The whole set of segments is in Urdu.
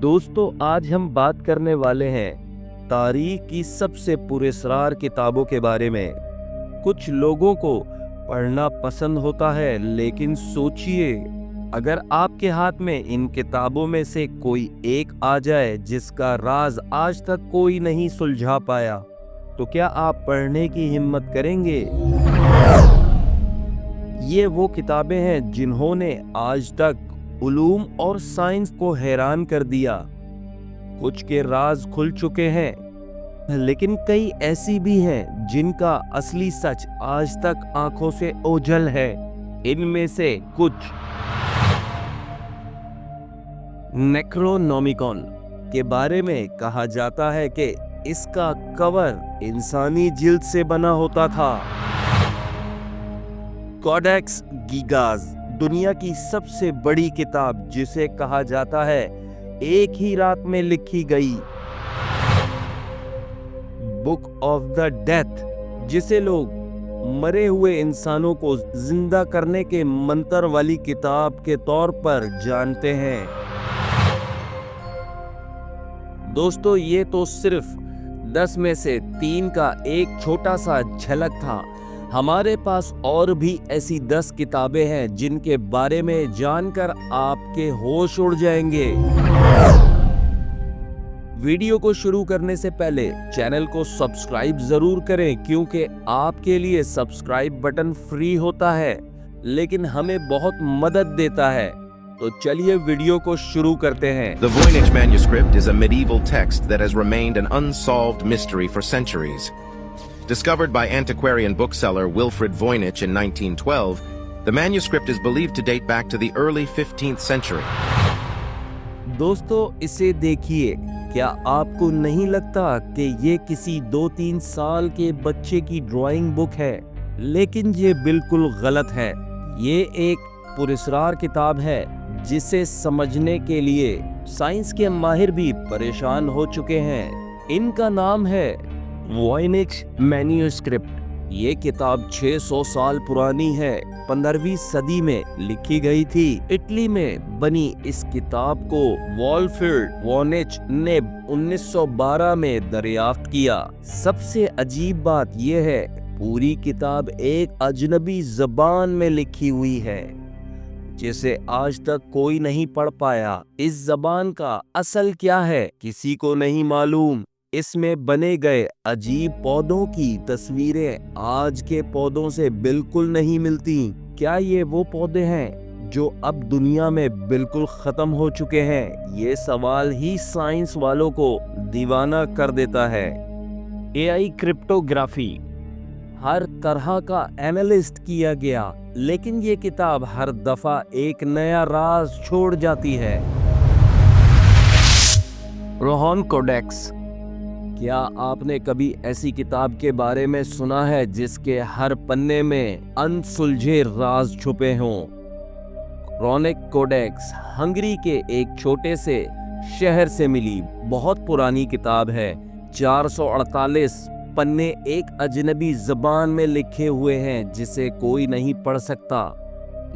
دوستو آج ہم بات کرنے والے ہیں تاریخ کی سب سے پراسرار کتابوں کے بارے میں۔ کچھ لوگوں کو پڑھنا پسند ہوتا ہے، لیکن سوچئے اگر آپ کے ہاتھ میں ان کتابوں میں سے کوئی ایک آ جائے جس کا راز آج تک کوئی نہیں سلجھا پایا، تو کیا آپ پڑھنے کی ہمت کریں گے؟ یہ وہ کتابیں ہیں جنہوں نے آج تک علوم اور سائنس کو حیران کر دیا۔ کچھ کے راز کھل چکے ہیں، لیکن کئی ایسی بھی ہیں جن کا اصلی سچ آج تک آنکھوں سے اوجھل ہے۔ ان میں سے کچھ نیکرونومیکون کے بارے میں کہا جاتا ہے کہ اس کا کور انسانی جلد سے بنا ہوتا تھا۔ کوڈیکس گیگاز دنیا کی سب سے بڑی کتاب جسے کہا جاتا ہے ایک ہی رات میں لکھی گئی۔ بک آف دا ڈیتھ جسے لوگ مرے ہوئے انسانوں کو زندہ کرنے کے منتر والی کتاب کے طور پر جانتے ہیں۔ دوستو یہ تو صرف 10 میں سے 3 کا ایک چھوٹا سا جھلک تھا۔ ہمارے پاس اور بھی ایسی 10 کتابیں ہیں جن کے بارے میں جان کر آپ کے ہوش اڑ جائیں گے۔ ویڈیو کو شروع کرنے سے پہلے چینل کو سبسکرائب ضرور کریں، کیونکہ آپ کے لیے سبسکرائب بٹن فری ہوتا ہے لیکن ہمیں بہت مدد دیتا ہے۔ تو چلیے ویڈیو کو شروع کرتے ہیں۔ The Voynich manuscript is a medieval text that has remained an unsolved mystery for centuries. Discovered by antiquarian bookseller Wilfrid Voynich in 1912, the manuscript is believed to date back to the early 15th century. دوستو اسے دیکھیے، کیا آپ کو نہیں لگتا کہ یہ کسی 2-3 سال کے بچے کی ڈرائنگ بک ہے؟ لیکن یہ بالکل غلط ہے۔ یہ ایک پراسرار کتاب ہے جسے سمجھنے کے لیے سائنس کے ماہر بھی پریشان ہو چکے ہیں۔ ان کا نام ہے ووائنچ مینیوسکرپٹ۔ یہ کتاب 600 سال پرانی ہے، 15ویں صدی میں لکھی گئی تھی۔ اٹلی میں بنی اس کتاب کو والفریڈ ووائنچ نے 1912 میں دریافت کیا۔ سب سے عجیب بات یہ ہے، پوری کتاب ایک اجنبی زبان میں لکھی ہوئی ہے جسے آج تک کوئی نہیں پڑھ پایا۔ اس زبان کا اصل کیا ہے کسی کو نہیں معلوم۔ اس میں بنے گئے عجیب پودوں کی تصویریں آج کے پودوں سے بالکل نہیں ملتی۔ کیا یہ وہ پودے ہیں جو اب دنیا میں بالکل ختم ہو چکے ہیں؟ یہ سوال ہی سائنس والوں کو دیوانہ کر دیتا ہے۔ AI کرپٹوگرافی ہر طرح کا اینالسٹ کیا گیا، لیکن یہ کتاب ہر دفعہ ایک نیا راز چھوڑ جاتی ہے۔ روہن کوڈیکس، کیا آپ نے کبھی ایسی کتاب کے بارے میں سنا ہے جس کے ہر پنے میں انسلجھے راز چھپے ہوں؟ رونک کوڈیکس ہنگری کے ایک چھوٹے سے شہر سے ملی بہت پرانی کتاب ہے۔ 448 پنے ایک اجنبی زبان میں لکھے ہوئے ہیں جسے کوئی نہیں پڑھ سکتا۔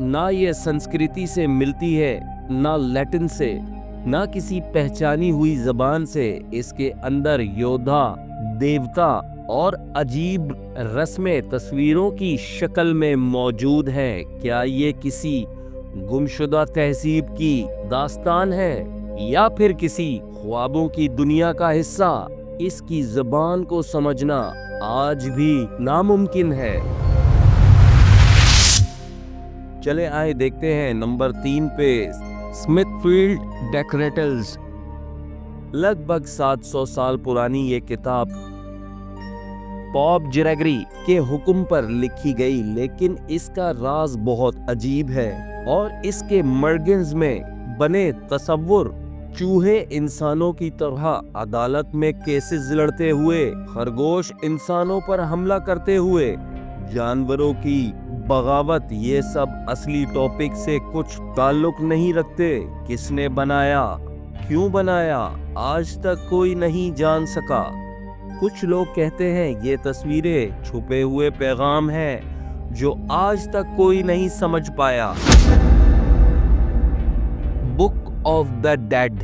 نہ یہ سنسکرتی سے ملتی ہے، نہ لیٹن سے، نہ کسی پہچانی ہوئی زبان سے۔ اس کے اندر یودھا، دیوتا اور عجیب رسمیں تصویروں کی شکل میں موجود ہیں۔ کیا یہ کسی گمشدہ تہذیب کی داستان ہے یا پھر کسی خوابوں کی دنیا کا حصہ؟ اس کی زبان کو سمجھنا آج بھی ناممکن ہے۔ چلے آئے دیکھتے ہیں نمبر 3 پہ اسمتھ فیلڈ ڈیکریٹلز۔ لگ بھگ 700 سال پرانی یہ کتاب پاپ جریگری کے حکم پر لکھی گئی، لیکن اس کا راز بہت عجیب ہے اور اس کے مرگنز میں بنے تصور چوہے انسانوں کی طرح عدالت میں کیسز لڑتے ہوئے، خرگوش انسانوں پر حملہ کرتے ہوئے، جانوروں کی بغاوت، یہ سب اصلی ٹاپک سے کچھ تعلق نہیں رکھتے۔ کس نے بنایا، کیوں بنایا، آج تک کوئی نہیں جان سکا۔ کچھ لوگ کہتے ہیں یہ تصویریں چھپے ہوئے پیغام ہیں جو آج تک کوئی نہیں سمجھ پایا۔ Book of the dead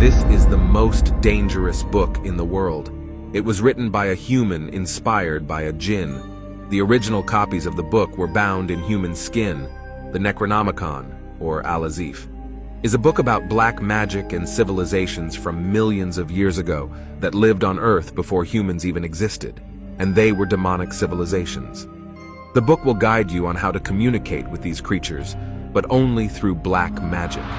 This is the most dangerous book in the world. It was written by a human inspired by a jinn. The original copies of the book were bound in human skin. The Necronomicon, or Al-Azif, is a book about black magic and civilizations from millions of years ago that lived on Earth before humans even existed, and they were demonic civilizations. The book will guide you on how to communicate with these creatures, but only through black magic.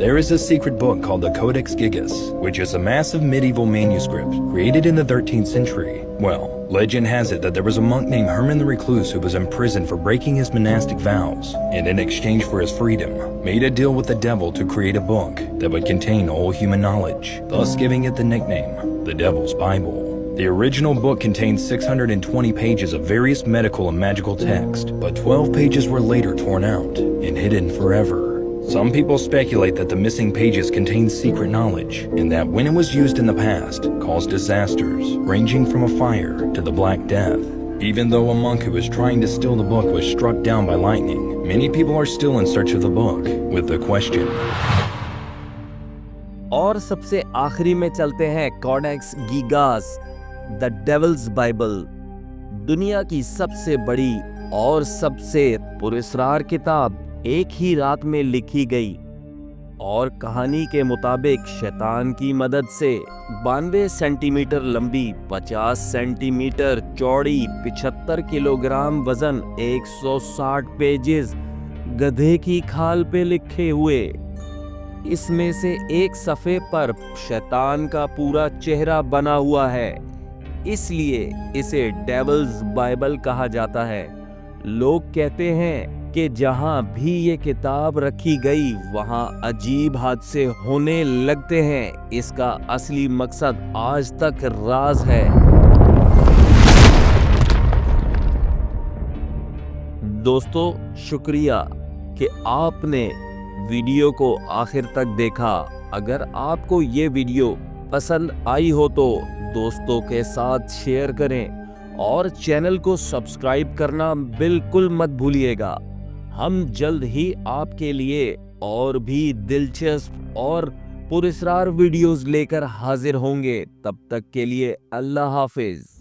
There is a secret book called the Codex Gigas, which is a massive medieval manuscript created in the 13th century. Well, legend has it that there was a monk named Herman the Recluse who was imprisoned for breaking his monastic vows, and in exchange for his freedom, made a deal with the devil to create a book that would contain all human knowledge, thus giving it the nickname, the Devil's Bible. The original book contained 620 pages of various medical and magical text, but 12 pages were later torn out and hidden forever. Some people speculate that the missing pages contain secret knowledge, and that when it was used in the past, caused disasters, ranging from a fire to the Black Death. Even though a monk who was trying to steal the book was struck down by lightning, many people are still in search of the book, with the question. اور سب سے آخری میں چلتے ہیں کوڈیکس گیگاس دا ڈیولز بائبل، دنیا کی سب سے بڑی اور سب سے پراسرار کتاب ایک ہی رات میں لکھی گئی، اور کہانی کے مطابق شیطان کی مدد سے 92 سینٹی میٹر لمبی، 50 سینٹی میٹر چوڑی، 75 کلوگرام وزن، 160 پیجز گدھے کی کھال پہ لکھے ہوئے۔ اس میں سے ایک صفحے پر شیطان کا پورا چہرہ بنا ہوا ہے، اس لیے اسے ڈیولز بائبل کہا جاتا ہے۔ لوگ کہتے ہیں کہ جہاں بھی یہ کتاب رکھی گئی وہاں عجیب حادثے ہونے لگتے ہیں۔ اس کا اصلی مقصد آج تک راز ہے۔ دوستو، شکریہ کہ آپ نے ویڈیو کو آخر تک دیکھا۔ اگر آپ کو یہ ویڈیو پسند آئی ہو تو دوستوں کے ساتھ شیئر کریں اور چینل کو سبسکرائب کرنا بالکل مت بھولیے گا۔ ہم جلد ہی آپ کے لیے اور بھی دلچسپ اور پراسرار ویڈیوز لے کر حاضر ہوں گے۔ تب تک کے لیے اللہ حافظ۔